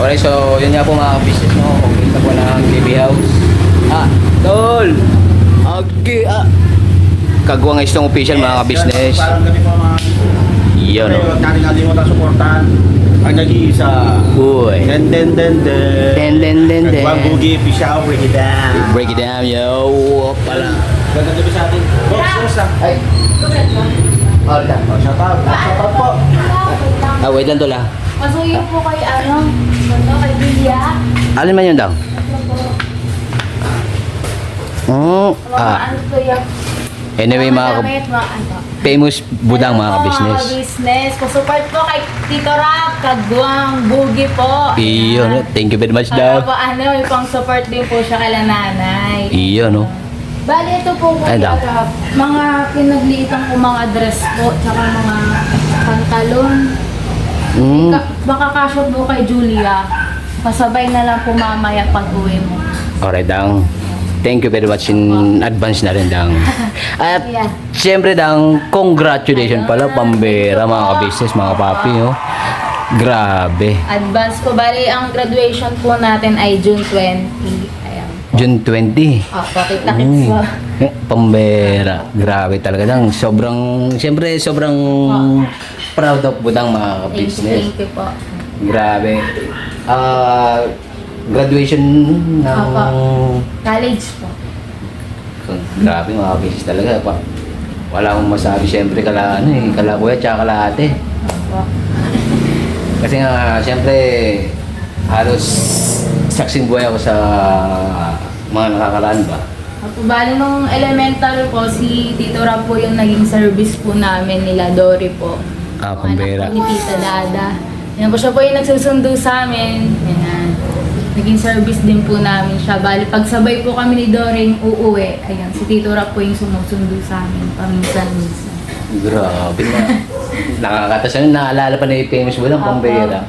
Alright, so yun nga po mga business no. Kumita po ng KB House. Tol! Kagwang istong official mga business. Parang ganito mga... Yun no. Huwag natin kalimutan suportahan. Ang nag-iisa. Uy. Den. Kagwang bugi, pisyaw, break it down. Break it down, yo. Pala. Ganda gabi sa atin. Boss, Ay. Alright. shout out po. Wait lang tol ah. Masuyo po kay kay Julia. Alin man yun daw? Ano to yung... Anyway mga famous budang mga business. Business. Support po kay Tito Rap, Kagwang, Bugi po. Iyon, thank you very much daw. Po, may pang support din po siya kay nanay. Iyon no. Bali, ito po Ay, daw. mga pinagliitan po mga dress po, tsaka mga pantalon. Baka kasya po kay Julia. Pasabay na lang po mamaya pag uwi mo. Alright daw. Thank you very much in advance na rin daw. At Yeah. siyempre daw, congratulations pala pambera mga business, mga papi no. Grabe. Advance po. Bali, ang graduation po natin ay June 20. Ayan. June 20. Pakita-kits po. Pambera. Grabe talaga daw. Siyempre sobrang proud of budang mga business. Thank you po. Grabe. Graduation ng... College po. Grabe mga business talaga pa. Wala akong masabi siyempre kala kuya tsaka kala ate. Opo. Kasi nga siyempre halos saksing buhay ako sa mga nakakaraan ba. Bali nung elementary po, si Tito Rap po yung naging service po namin nila Dory po. Pambera. Anak po ni Tita Dada. Yan po siya po yung nagsusundo sa amin. Yan. Naging service din po namin siya. Bali, pagsabay po kami ni Dory uuwi, ayan, si Tito Rap po yung sumusundo sa amin paminsan-minsan. Grabe na. Nakakatas naalala pa na yung famous budang pambera.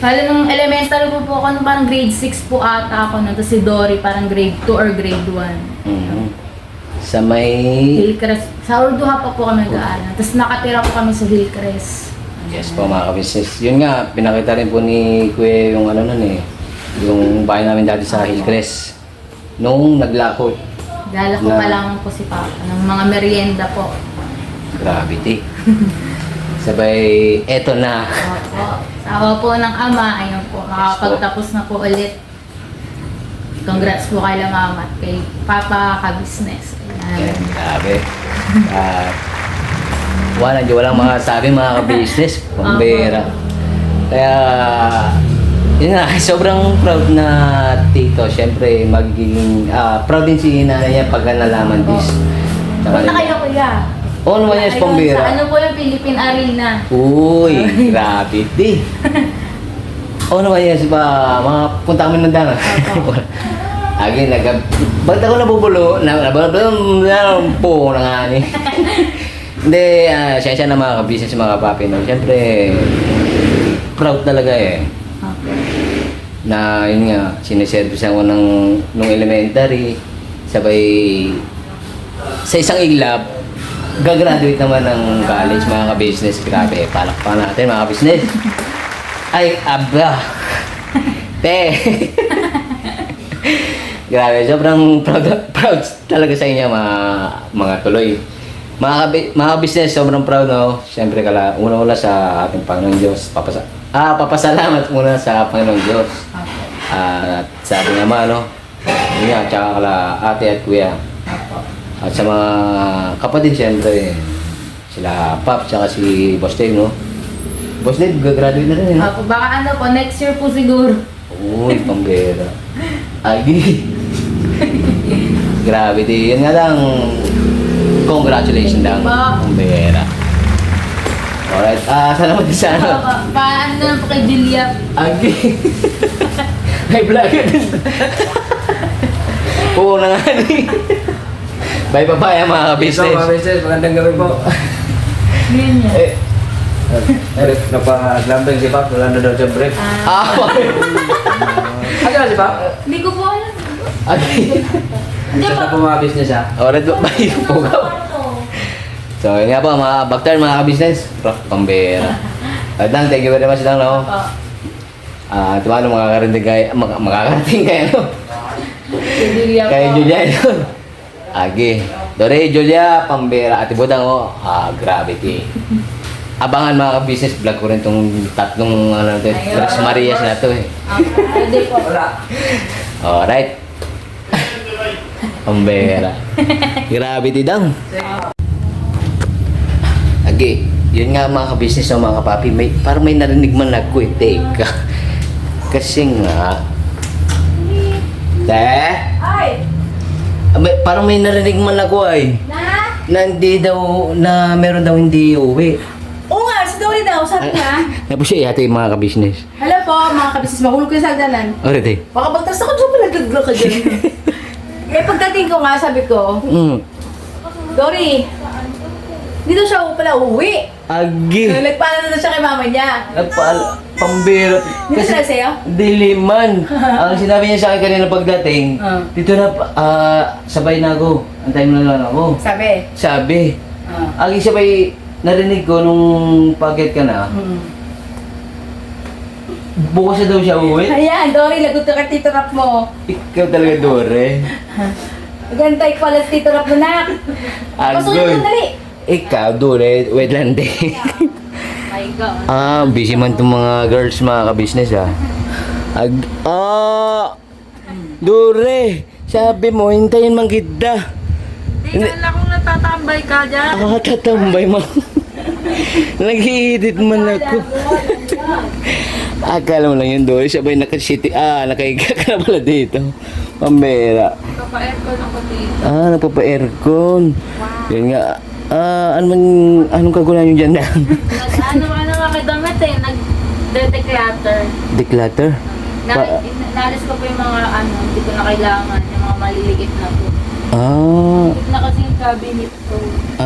Bali nung elementary po ako, parang grade 6 po ata ako. Tapos si Dory parang grade 2 or grade 1. Sa may... Hillcrest. Sa Urduha pa po kami nag-aaral. Tapos nakatira po kami sa Hillcrest. Yes po mga kabisnes. Yun nga, pinakita rin po ni Kuya yung ano nun eh. Yung bahay namin dati sa Hillcrest. Nung naglako. Dala ko pa lang po si Papa ng mga merienda po. Gravity. Sabay, eto na. Opo. Sawa po ng ama, ayun po. Makakapagtapos na po ulit. Congrats po kay Mama at kay Papa ka-business. Yan, grabe. Walang mga sabi mga ka-business. Pambera. Kaya, yun nga, sobrang proud na tito. Siyempre, magiging proud din si nanay niya pagka nalaman this. Punta kayo kuya. Oo naman yan, Ayun, pambera. sa ano po yung Philippine Arena? Uy, grabe di. Oo naman yan, mga punta kami ng dana. Again, bakit ako nabubulo? Po na nga ni. Hindi, siya na mga ka-business, mga papi. No? Siyempre, proud talaga eh. Okay. Na yun nga, siniservice ako nung elementary. Sabay, sa isang iglap, gagraduate naman ng college, mga ka-business. Grabe, palakpakan natin mga ka-business. Ay, aba. Te. Grabe, sobrang proud talaga sa inyo mga tuloy. Mga business, sobrang proud no. Siyempre una-una sa ating Panginoong Diyos. Papasalamat muna sa Panginoong Diyos. At sa ating Ama no. Yun nga, tsaka kala ate at kuya. At sa mga kapatid siyempre, sila Pap, tsaka si Boss Dave no. Boss Dave, gagraduate na rin no. Baka ano po, next year po siguro. Uy, pambera. Ay, grabe di. Yun nga lang, congratulations lang. Pambera. Alright, salamat din sa ano. Paano na lang po kay Julia? Agi. May vlogger din. Oo na nga ni. Bye bye mga business. Mga business, magandang gabi po. Ganyan. Nagpa-glamping si Pap, wala na daw siya break. Ano na si Pap? Hindi ko po alam. Agi. Diyan Ito pa. po mga business ha. Alright, bye po ka. So, yun nga po mga bakter, mga business. Pambera. At lang, thank you very much lang no. Opo. Paano makakarating kayo, makakarating kayo, no? Si Julia po. Kay Julia yun. Agi. Dore, Julia, pambera. Ate Budang, oh. Gravity. Abangan mga ka-business vlog ko rin itong tatlong Tres Marias na to eh. Pwede po. Alright. Pambera. Gravity daw. Agi. Yun nga mga ka-business o mga kapapi. Parang may narinig man ako eh. Teka. Kasi nga. Ay! Parang may narinig man ako ay. Na hindi daw, na meron daw hindi uwi. Oo nga, si Dory daw, sabi niya. Tapos siya yata yung mga ka-business. Hello po, mga kabisnes, mahulog kayo sa hagdanan. Alright eh. Baka bagtas ako dyan, malaglag ka dyan. Eh, pagdating ko nga, sabi ko, Dory, dito siya pala uwi. Agi. Nagpala na siya kay mama niya. Pambira. Hindi sila sa'yo? Diliman. Ang sinabi niya sa akin kanina pagdating, dito na, sabay na ako. Antayin mo na lang ako. Sabi. Agi sabay, narinig ko nung pagkat ka na, bukas na daw siya uwi. Ayan, Dory, lagot ka kay Tito Rap mo. Ikaw talaga, Dore. Gantay ko pala si Tito Rap mo na. Pasukin mo, dali. Ikaw, Dore, wait lang din. My God. Busy man itong mga girls, mga ka-business Dore, sabi mo, hintayin man kita. Di kala kong natatambay ka dyan. Tatambay mo. Nag-i-edit man ako. Akala mo lang yun, Dore, sabay nakahiga ka na pala dito. Pambera. Papa-aircon ako dito. Nagpapa-aircon. Yan nga. Anong kagulan nyo dyan na? Ano mga damit eh, nag-declutter. Declutter? Nalis ko po yung mga hindi ko na kailangan, yung mga maliligit na po. Na kasi yung cabinet ko.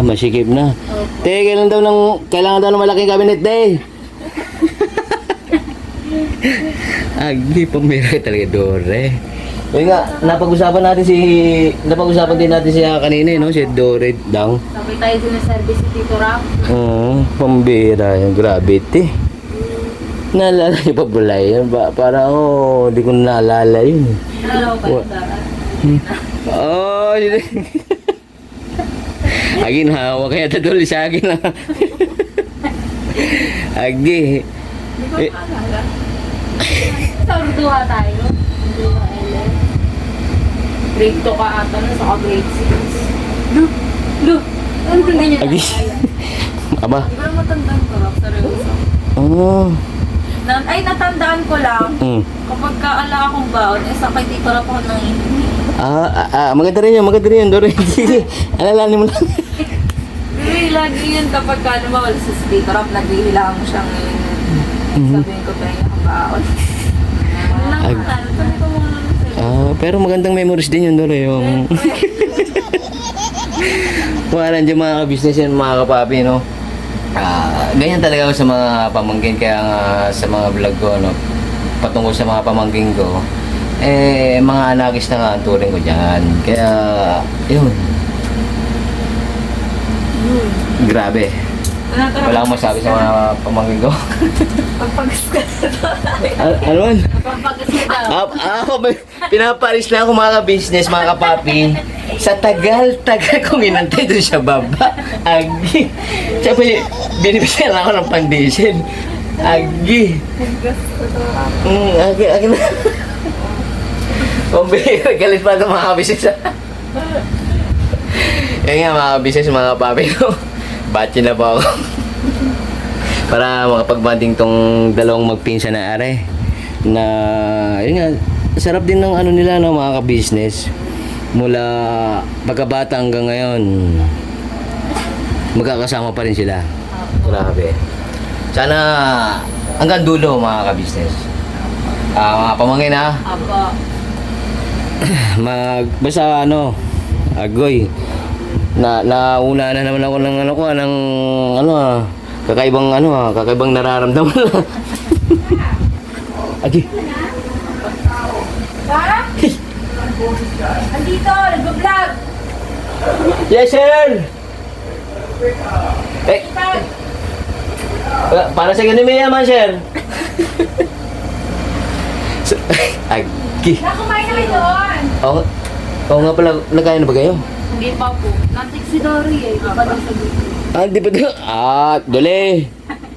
Masikip na. Opo. Te, kailangan daw ng malaking cabinet, te. Agi, pambira ka talaga, Dore. Yun nga, napag-usapan din natin siya kanina, no? Si Dore Dang. Sabay tayo din na service si Tito Ram. Pambira yung gravity. Naalala niyo pa pala yun? Di ko naalala yun. Ano ba yung Yun. Agi, nahawa kaya tatuli sa akin. Agi. Sa Urduha tayo. Urduha LS. Grade 2 ka ata na, saka grade 6. Lo! Ano kung ganyan Agi. Aba. Di ba matandaan ko, Rap? Seryoso. Ay, natandaan ko lang. Kapag kaala akong baon, sakay Tito Rap ako nang hindi. Maganda rin yun, Dore. Sige, alalanin mo lang. Di lagi yun kapag wala sa Tito Rap, naghihilangan mo siyang sabihin ko tayo ang baon. Pero magandang memories din yun, Dore. Yung... Wala dyan mga ka-business yan, mga kapapi, no? Ganyan talaga ako sa mga pamangkin, kaya sa mga vlog ko, no? Patungkol sa mga pamangkin ko, mga anakis na nga ang turing ko dyan. Kaya, yun. Grabe. Wala akong masabi sa mga pamangkin ko. Pagpagas ka Ano man? Pampagas ka daw. Pinaparis lang ako mga ka-business, mga kapapi. Sa tagal kong inantay doon sa baba. Agi. Sabi, binibigyan lang ako ng pandiesel. Agi. Agi na. Pambira, galit pa ito mga ka-business. Yan nga mga ka-business, mga kapapi. Batch na po ako. Para makapagbanding tong dalawang magpinsan na are. Na, yun nga, sarap din ng nila, no, mga ka-business. Mula pagkabata hanggang ngayon, magkakasama pa rin sila. Grabe. Sana hanggang dulo, mga ka-business. Mga pamangkin, ha? Aba. Basta agoy. Nauna na naman ako ng kakaibang nararamdaman. Agi. Ha? Andito, nag-vlog. Yes, sir! Para sa ganun may yaman, sir. Agi. Nakumain na kayo doon. Oo nga pala, nagkain na ba kayo? Hindi pa po. Natik si Dory eh. Di pa daw sa gusto. Di ba ito? Dole.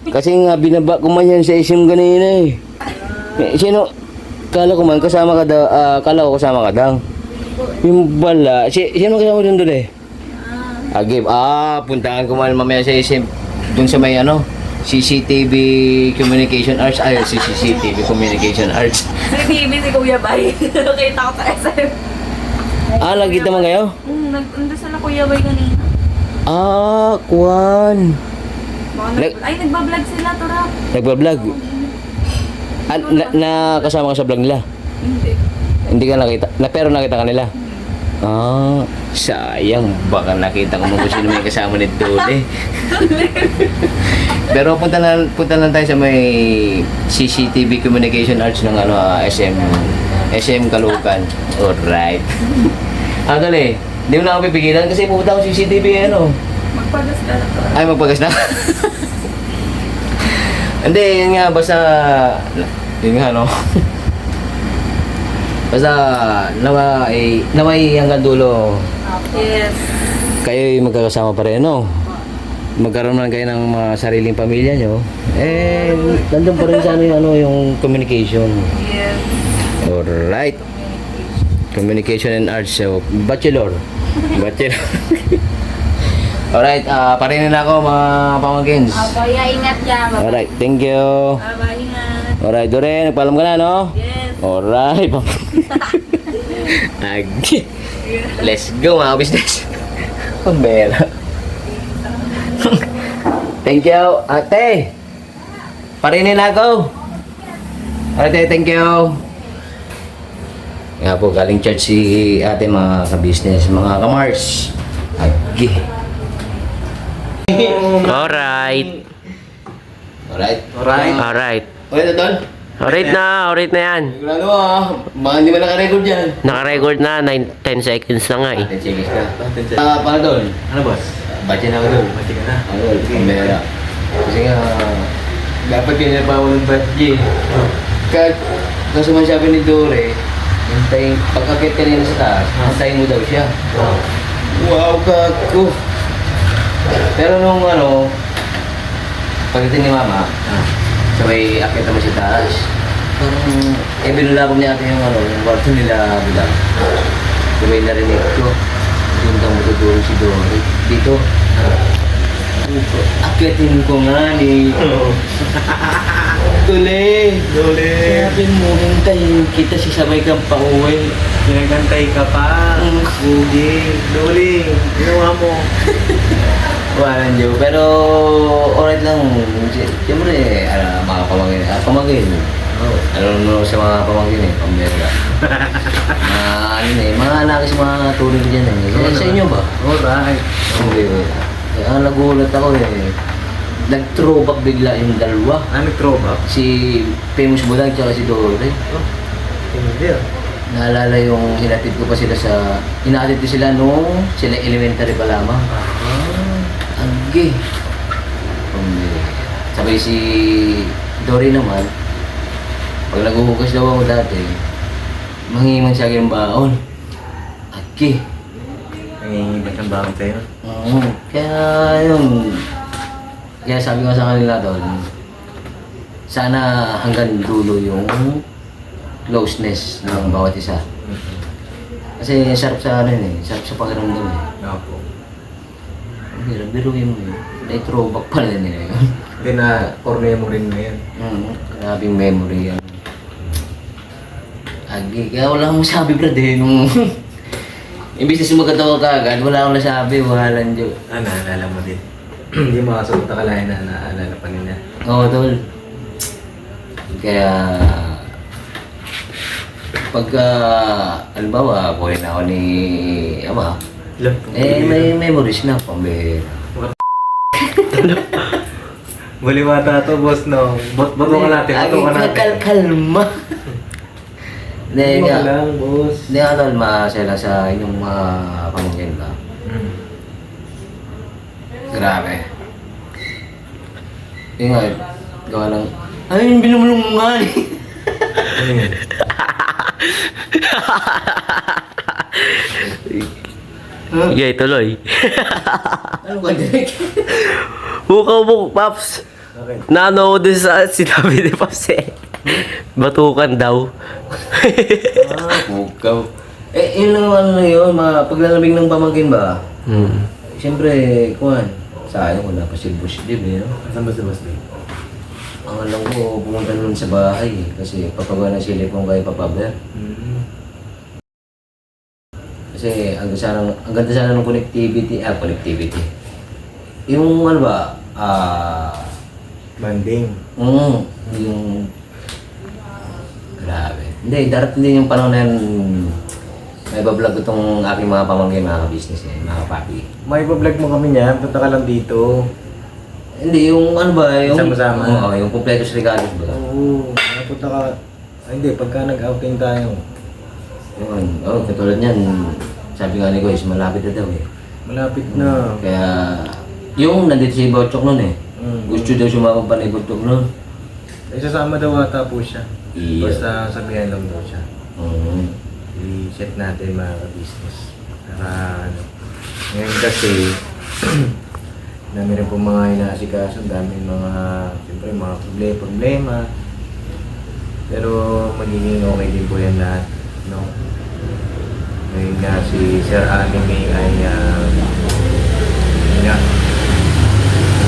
Kasi nga, binaba ko man yan sa isim kanina eh. Sino? Kala ko man, kasama ka daw. Kala ko kasama ka daw. Yung bala. Sino kasama dun Dole? Agib. Puntahan ko man mamaya sa isim. Dun sa may CCTV Communication Arts. CCTV Communication Arts. Si TV, si Kuya Bay. Nakita ko sa SM. Nagkita man kayo? Nandun sa Kuya Bay kanina. Kuwan. Ay, nagbablog sila, Turap. Nagbablog? Kasama ka sa vlog nila? Hindi. Hindi ka nakita? Pero nakita ka nila? Sayang. Baka nakita ko mo kung sino may kasama ni Dole. Pero punta lang tayo sa may CCTV Communication Arts ng SM Caloocan. Alright. Dole, hindi mo na ako pipigilan kasi pupunta ako CCTV Magpagas ka na, Turap. Ay, magpagas na. Hindi, yun nga, basta, yun nga, basta, naway hanggang dulo, Yes. kayo magkakasama pa rin, magkaroon man kayo ng mga sariling pamilya nyo, nandun pa rin sa yung communication. Yes. Alright. Communication and Arts, so, Bachelor. Alright, parinin na ako mga pamangkins. Opo, ingat ya. Alright, thank you. Bye-bye, ingat. Alright, Dore, nagpaalam ka na, no? Yes. Alright. Agi. Let's go, mga business. Pambera. Thank you, ate. Parinin na ako. Ate, thank you. Nga po, galing church si ate, mga ka-business, mga ka-Mars. Agi. Alright. Alright. Alright. Okay na, Don? Alright na yan. Sigurado baka hindi mo naka-record yan. Naka-record na, 10 seconds na nga eh. 10 seconds ka. Para Don? Ano, boss? Bache na ako Don. Mati ka na. Ano, pambera. Kasi nga, dapat pinapa ako ng badge. Kasi man sabi ni Dore, pagkakit kanina sa taas, hintayin mo daw siya. Wow, kako. Pero nung pagdating ni Mama, sabay akit naman sa taas. Parang, binulabog niya natin yung kwarto nila bilang. Sabay narinig ko. Doon daw matutulong si Dore. Dito. Akitin ko nga ni. Dole. Sabi mo, hintayin kita si sabay kang pauwi. Pinagantay ka pa. Bugi. Duli. Ginawa mo. Wala nyo. Pero, alright lang. Siyempre, mga pamangkin. Alam mo sa mga pamangkin pambera. Mga anak sa mga tulad dyan Sa inyo ba? Alright. Kaya nagulat ako nag-throwback bigla yung dalawa. Nag-throwback? Si Famous Budag tsaka si Dore. Hindi Naalala yung hinatid ko pa sila hinatid ko sila nung sila elementary pa lamang. Agi. Sabay si Dore naman, pag naghuhugas daw ako dati, manghihiman siya ng baon. Agi. Nangingibat ang baon sa'yo? Oo. Kaya sabi ko sa kanila doon, sana hanggang dulo yung closeness ng bawat isa. Kasi sarap sa sarap sa pakiramdam Opo. Biruin mo may throwback pa rin yun. Hindi na, core memory mo yan. Grabing memory yan. Agi, kaya wala akong masabi brad nung imbis na magkatawa ka agad, wala akong nasabi, wahalan Diyo. Naalala mo din. Hindi makasuot na kalahin na naalala pa nila. Oo, tol. Kaya, pagka, halimbawa, kuhin ako ni Ama, may memories na, pambira. Buliwata to, boss, no? Bato ka natin, bato ka natin. Kalma. Hindi Kalma nga. lang, boss. Hindi nga, tol, masaya sa inyong mga pamangkin ba? Grabe. Yun nga, gawa ng, ay, binumulong mo nga Sige, tuloy. Ano ba, Derek? Bukaw mo, Paps. Okay. Naano ko din sa sinabi ni Paps eh. Batukan daw. Bukaw. Eh, yun lang ano na yun, mga paglalamig ng pamangkin ba? Hmm. Siyempre, kuhan. Sayang, wala pa si Bush Dib, eh. No? Saan ba si Boss Dave? Ang alam ko, pumunta nun sa bahay, eh. Kasi papagawa ng silikong kay Papa Bear. Kasi ang ganda sana ng connectivity. Yung ano ba, Banding. yung... Grabe. Hindi, darating din yung panahon na yun, may bablog ko itong aking mga pamangkin, mga business eh, mga papi. May vlog mo kami niyan, punta ka lang dito. Hindi, yung ano ba, yung... Sama-sama. Oo, yung completos regalos ba? Oo, napunta ka. Ay, hindi, pagka nag-outing tayo, Yun, katulad niyan, sabi nga ni Goy, malapit na daw eh. malapit na. Kaya, yung nandito si Botchok nun eh. Gusto daw sumama pa ni Botchok nun. Ay, sasama daw ata po siya. Iya. Basta sabihan lang daw siya. I-check natin mga ka-business. Para ano. Ngayon kasi, dami rin po mga inaasikaso, dami mga, siyempre mga problema. Pero magiging okay din po yan lahat. No? Ngayon nga si Sir Anime ay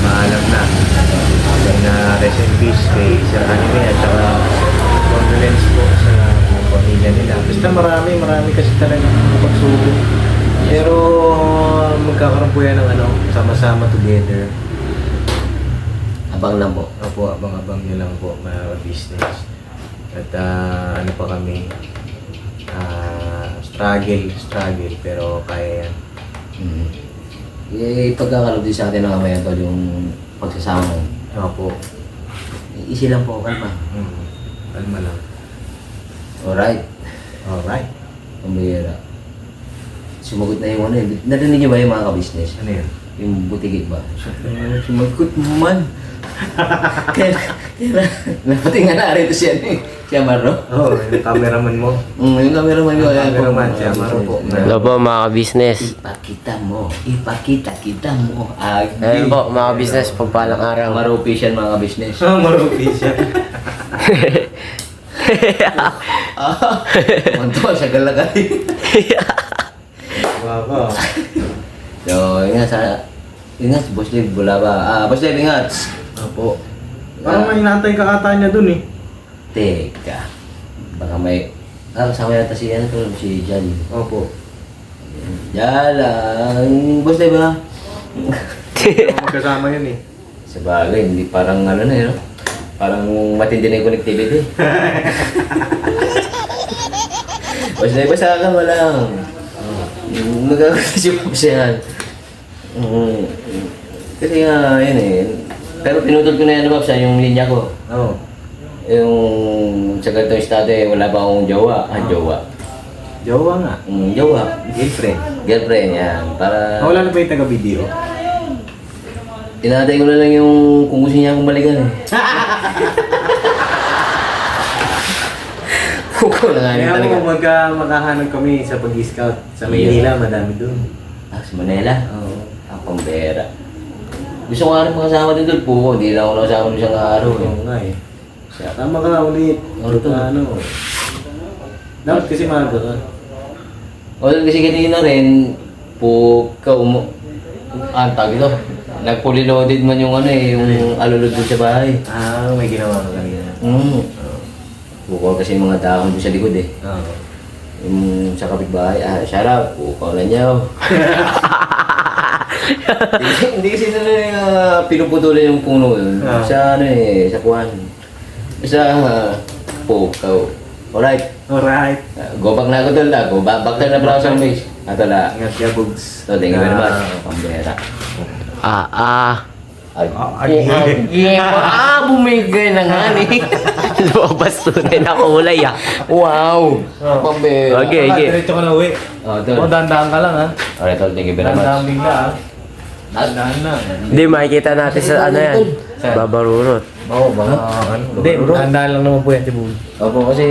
maalam na. Kaya na rest in peace kay Sir Anime at saka condolence po sa mga pamilya nila. Basta marami kasi talagang pagsubok. Pero magkakaroon po yan ng ano, sama-sama together. Abang lang po. Opo, abang-abang nyo lang po mga business. At ano pa kami, struggle, pero kaya yan. Eh, pagkakalog din sa atin ng kamay tol, yung pagsasama. Opo. Easy lang po, kalma. Kalma lang. Alright. Alright. Pambihira. Sumagot na yung ano eh. Narinig niyo ba yung mga ka-business? Ano yun? Yung butikit ba? Sumagot mo man. Kaya napati nga na rito siya eh. Siya Maro. Oo, yung cameraman mo. Yung cameraman ko. ayan po. Cameraman, siya Maro po. Hello po mga business. Ipakita kita mo. Ayun po mga business, pagpalang araw. Maro official mga ka-business. Marupi siya. Manto, siya galagay. Wow. So, ingat si Boss Dave, bula ba? Boss Dave, ingat. Opo. Parang may natay ka ata niya dun eh. Teka. Baka may... kasama yata si si Jolly. Opo. Jalan. Boss Dave ha? Magkasama yun eh. Sa bagay, hindi parang ano na yun. Parang matindi na yung connectivity. Boss Dave, basta ka mo lang. Nagkakasip ko siya. Kasi nga, yun eh. Pero pinutol ko na yan, Babs, yung linya ko. Oo. Yung sa ganitong estado eh, wala pa akong jowa. Jowa. Jowa nga. Jowa. Girlfriend. Girlfriend, yan. Para... Wala na ba yung taga-video? Tinatay ko na lang yung kung gusto niya akong balikan eh. Kuko na nga yun Kaya talaga. mo makahanap kami sa pag-scout sa Maynila, madami dun. Sa Manila? Oo. Ang pambera. Gusto ko nga rin makasama din doon po. Hindi lang ako nakasama doon isang araw eh. Oo nga eh. Tama ka ulit. Ano to? Dapat kasi maaga ka. Although kasi kanina rin, tawag ito. Nag-fully loaded man yung ano eh, yung alulod doon sa bahay. May ginawa ka kanina. Bukaw kasi yung mga dahon doon sa likod eh. Oo. Yung sa kapitbahay, sarap, bukaw na niya. Hindi kasi na pinuputulan yung puno yun. Sa ano eh, sa kuhan. Sa pukaw. Alright. Alright. Go back na ako doon la. Go back na pala ako sa base. Ato la. Ingat ka, Bugs. So, thank you very much. Pambera. Bumigay na nga ni. Lumabas tunay na kulay ah. Wow. Pambera. Okay. Diretso ka na uwi. Tol. Dahan-dahan ka lang ha. Alright, tol. Thank you very Dahan-dahan much. bigla ha. Dahan na. Hindi, makikita natin sa ano yan. Babarurot. Oo, baka ano. Hindi, tandaan lang naman po yan si Bull. Opo, kasi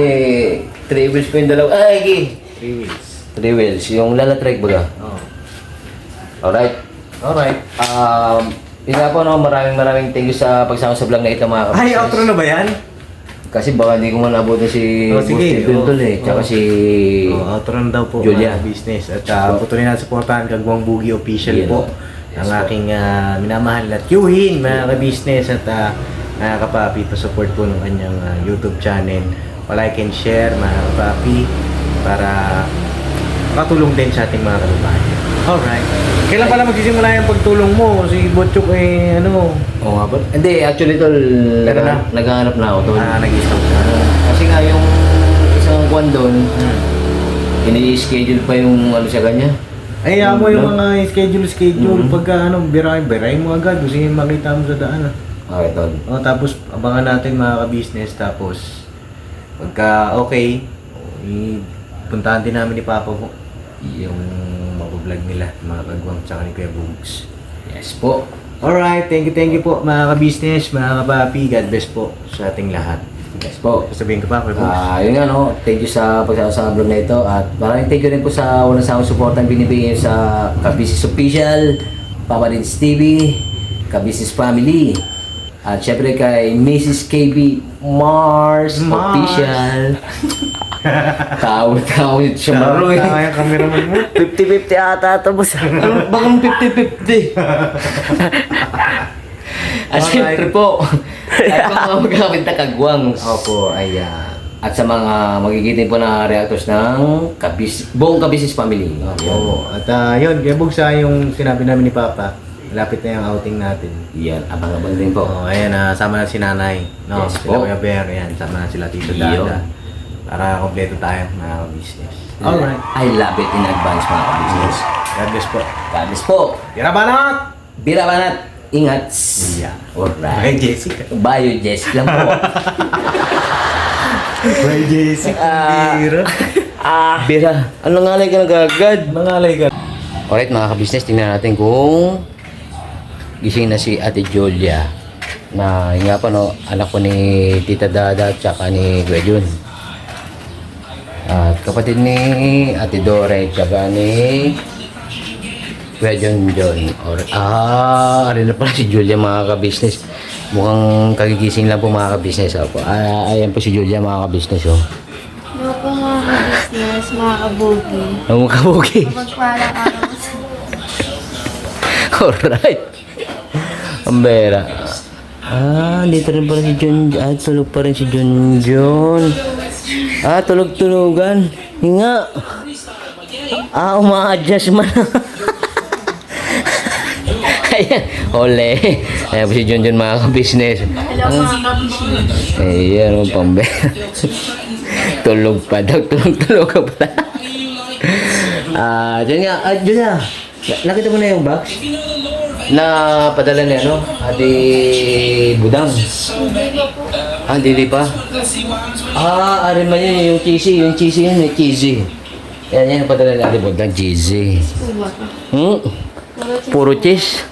3 wheels po yung dalawa. Ay, Gi! 3 wheels. 3 wheels. Yung lalatrek baga. Oo. Alright. Alright. Yun nga po, no, maraming thank you sa pagsama sa vlog na ito mga Ay, kabisnes. outro na ba yan? Kasi baka hindi ko man abutin si Oh, sige. Boss Tol eh. Tsaka Oh. si... Outro na daw po. Julia. Mga business. At patuloy na supportahan Kagwang Boogie Official Yeah. po. Ang aking minamahal at yuhin mga ka-business at mga kapapi, pa-support po ng kanyang YouTube channel. Pa-like and share mga kapapi para makatulong din sa ating mga kalubayan. Alright. Kailan pala magsisimula yung pagtulong mo? Si Botchuk eh ano? Oo nga ba? Hindi, actually tol, Meron na? naghahanap na ako tol. Nag-stop ka. Kasi nga yung isang kwan doon, ini-schedule pa yung ano sa kanya. Ay, mo yung mga schedule. Pagka biray mo agad. Gusto yung makita mo sa daan. Okay tol. Tapos abangan natin mga ka-business. Tapos pagka okay, puntahan din namin ni Papa po yung mag-vlog nila, mga Kagwang tsaka ni Kuya Bugs. Yes po. Alright, thank you po mga ka-business, mga kapapi. God bless po sa ating lahat. Yes po. Sabihin ko pa, Kuya Bugs. Yun nga no, thank you sa pagsama sa vlog na ito at maraming thank you rin po sa unang sa support ang binibigay niyo sa Ka-Business Official, Papa Rins TV, Ka-Business Family, at syempre kay Mrs. KB Mars Official. Tawag siya maroy. Yung cameraman mo. 50-50 ata ito, boss. Bakang 50-50. At syempre po, at mga magkakapit na kagwang. Opo, ayan. At sa mga magigitin po na reactors ng buong Ka-Business Family. Opo. At yun, Kuya Bugs, yung sinabi namin ni Papa, malapit na yung outing natin. Yan, abang-abang din po. Ayan, sama na si Nanay. No, Yes sila po. Kuya Bear, ayan, sama na sila Tito Yun. Dada. Para kompleto tayo, mga business. Alright. I love it in advance mga ka-business. God bless po. God bless po. Tira banat! Bira banat. Ingat. Yeah. Alright. Bye, Jessica. Bye, Jess lang po. Bye, Jessica. Bira. Ano nga ka nagagad? Mangalay ka. Alright mga ka-business, tingnan natin kung gising na si Ate Julia. Na yun nga pa no, anak ko ni Tita Dada at saka ni Kuya Jun. At kapatid ni Ate Dore at saka ni Kuya John. Ari na pala si Julia mga ka-business. Mukhang kagigising lang po mga ka-business. Ayan po si Julia mga ka-business. Oh. Hello po mga ka-business, mga kabugi. Ang makabuki. Magpalang araw sa... Alright. Ang bera. Dito rin pala si John. Tulog pa rin si John. Tulog-tulogan. Hinga. Uma-adjust man. Ayan. Ole. Ayan po si John mga ka-business. Hello mga ka-business. Ayan, ang pambera. Tulog pa daw. Tulog ka pala. Diyan nga. Diyan na. Nakita mo na yung box? Na padala ni ano? Ate Budang. Hindi pa. Arin man yun. Yung cheesy. Yung cheesy yun. Yung cheesy. Yan padala ni Ate Budang. Cheesy. Puro cheese.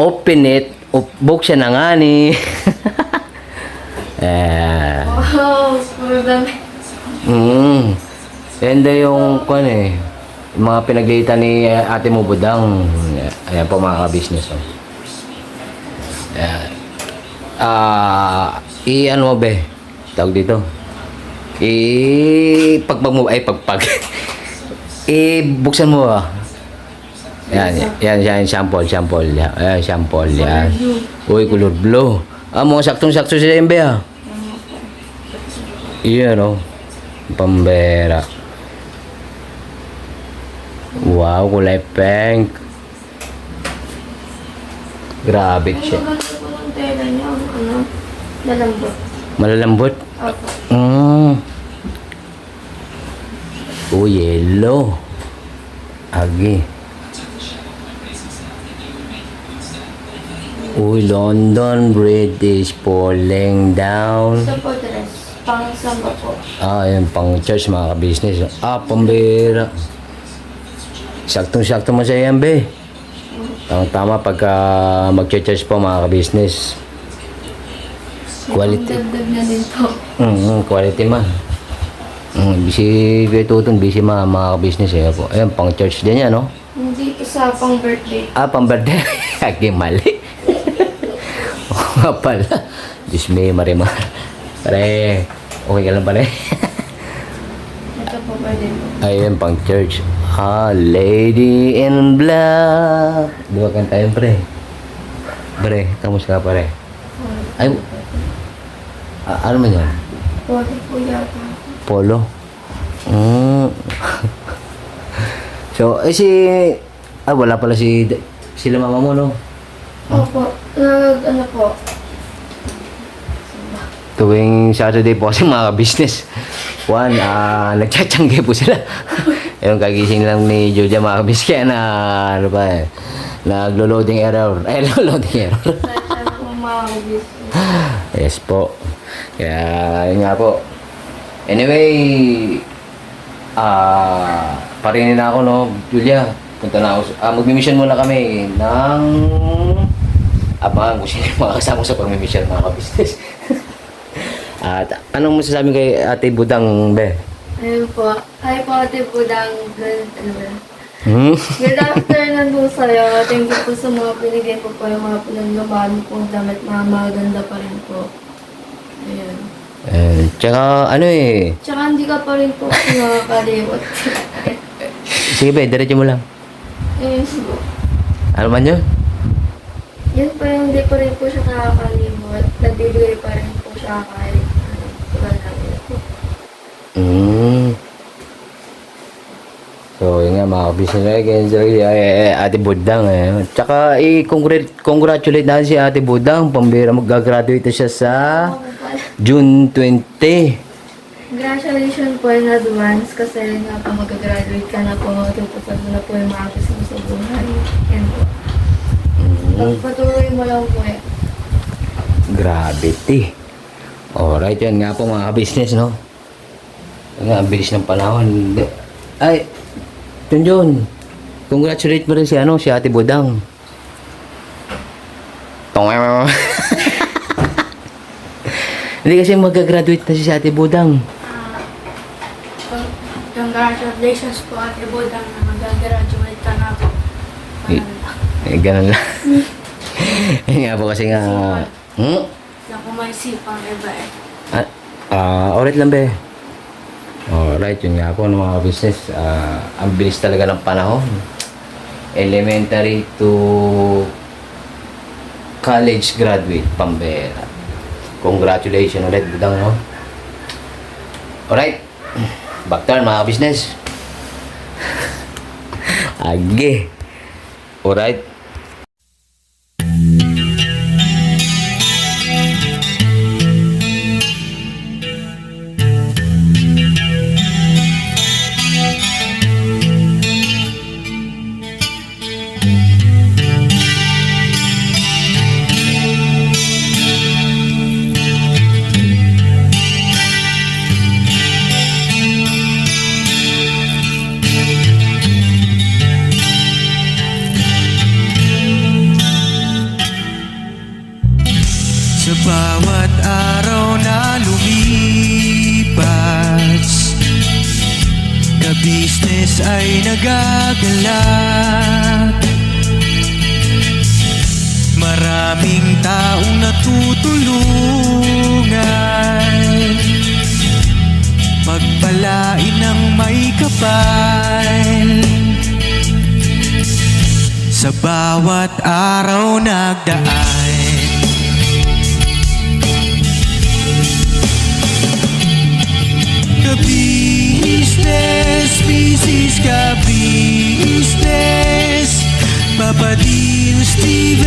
Open it. Buksan na nga ni. Wow, puro dami. Yan daw yung kwan eh. Yung mga pinaglitan ni Ate mo Budang. Ayan po mga ka-business. Oh. Ayan. Ano mo be? Tawag dito. Pagpag mo. Buksan mo ah. Yan, sample. Ayan, sample. Yan. Uy, color blue. Mga saktong-sakto sila yung be ah. Iyan oh. Pambera. Wow, kulay pink. Grabe siya. Maganda po ng tela niya, malambot. Malalambot? Opo. Yellow. Agi. London Bridge is falling down. Ito po dress, pang samba po. Ayan, pang church mga ka-business. Pambira. Saktong-sakto mo sa yan, be. Tama pagka mag-church po mga ka-business. Quality. Dagdag na din po. Quality man. Busy kay Tuton, busy mga business eh. Ayun, pang church din yan, no? Hindi po sa pang birthday. Pang birthday. Kagi mali. Oo nga pala. Diyos me, marimar. Pare, okay ka lang pare. Ito po pwede po. Ayun, pang church. Lady in Black. Di ba kanta yun, pre? Pre, kamusta ka, pare? Ay, ano man yan? Pwede po yata. Polo. So, wala pala sila mama mo, no? Opo. Ano po? Tuwing Saturday po kasi mga business. Nagtsatsanggay po sila. Yung kagising lang ni Julia mga business kaya ano ba eh. Naglo-loading error. Loading error. Sa po mga business. Yes po. Kaya, yun nga po. Anyway, parinin na ako, no, Julia. Punta na ako. Magmi-mission muna kami ng abangan kung sino yung mga kasama sa pag-mission mga ka-business. At anong masasabi kay Ate Budang, be? Ayun po. Hi po, Ate Budang. Hmm? Good afternoon po sa'yo. Thank you po sa mga pinigay po yung mga pinaglaban po damit. Mga maganda pa rin po. Ayun. Tsaka Tsaka hindi ka pa rin po nakakaliwat. sige be, diretso mo lang. Ayun po. Ano man yun? Yun po yung hindi pa rin po siya nakakalimot. Nagbibigay pa rin po siya kahit wala po. So, yun nga mga business Ate Budang eh. Tsaka congratulate natin si Ate Budang. Pambira mag-graduate na siya sa June 20. Congratulations po in advance kasi nga po mag-graduate ka na po. Tutupad mo na po yung mga gusto mo sa buhay. Yan po. Pagpatuloy mo lang po eh. Gravity. Alright, yan nga po mga business, no? Ang nga, ang bilis ng panahon. Ay, John, congratulate mo rin si Ate Budang. Hindi kasi mag-graduate na si Ate Budang. Congratulations po Ate Budang na mag-graduate ka na po. Ganun lang. Yun nga po kasi nga... Naku, may sipang iba eh. Alright lang, be. Alright, yun nga po ng mga business. Ang bilis talaga ng panahon. Elementary to college graduate, pambera. Congratulations ulit, Budang, no? Alright. Back turn, mga business. Age. Alright. Sa bawat araw na lumipas, ka-business ay nagagalak. Maraming taong natutulungan, pagpalain ng may kapal. Sa bawat araw nagdaan, ka-business, business ka-business, Papa Dean, Steve,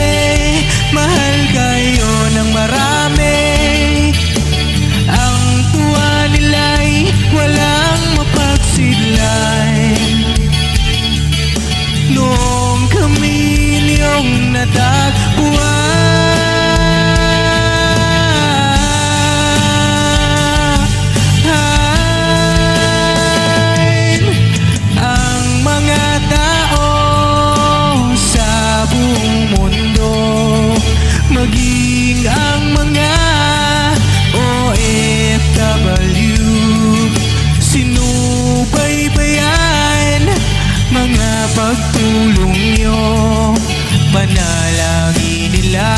mahal kayo ng marami. Ang tuwa nila'y walang mapagsidlan. Noong kami niyong natagpuan, maging ang mga pagtulong nyo. Panalangin nila,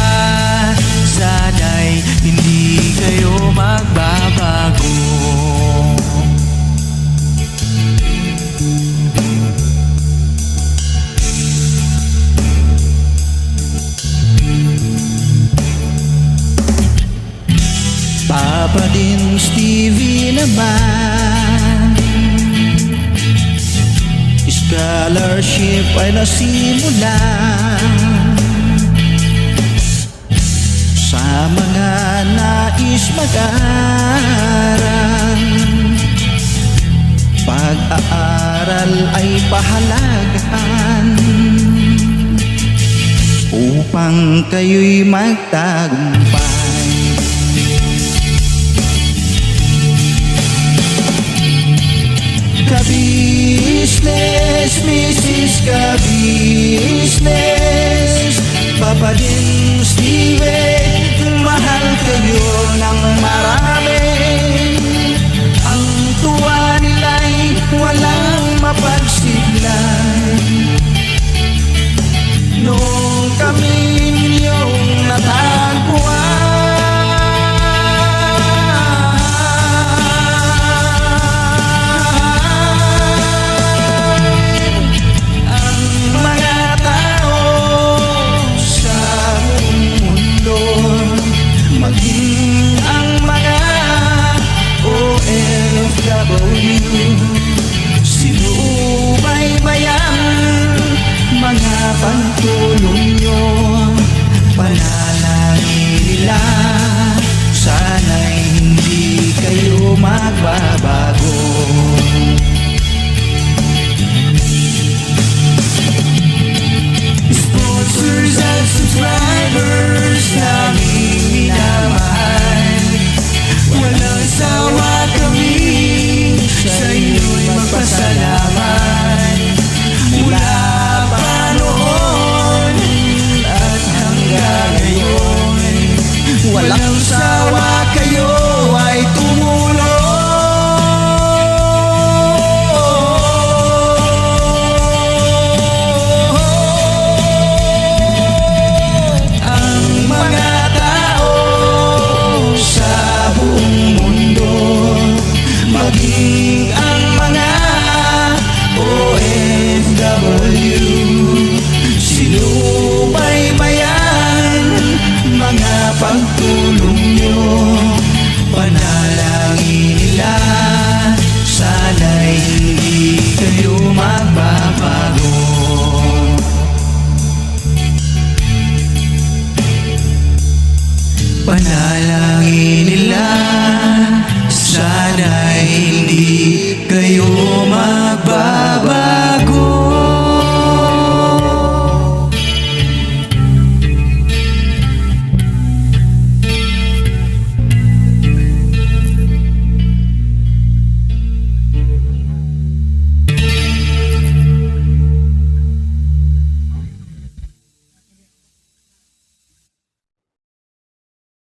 sana'y hindi kayo magbabago. Papa din Stevie naman, scholarship ay nasimula sa mga nais mag-aral. Pag-aaral ay pahalagahan upang kayo'y magtagumpay. Ka-business, Mrs. Ka-business, Papa din Steve, mahal kayo ng marami.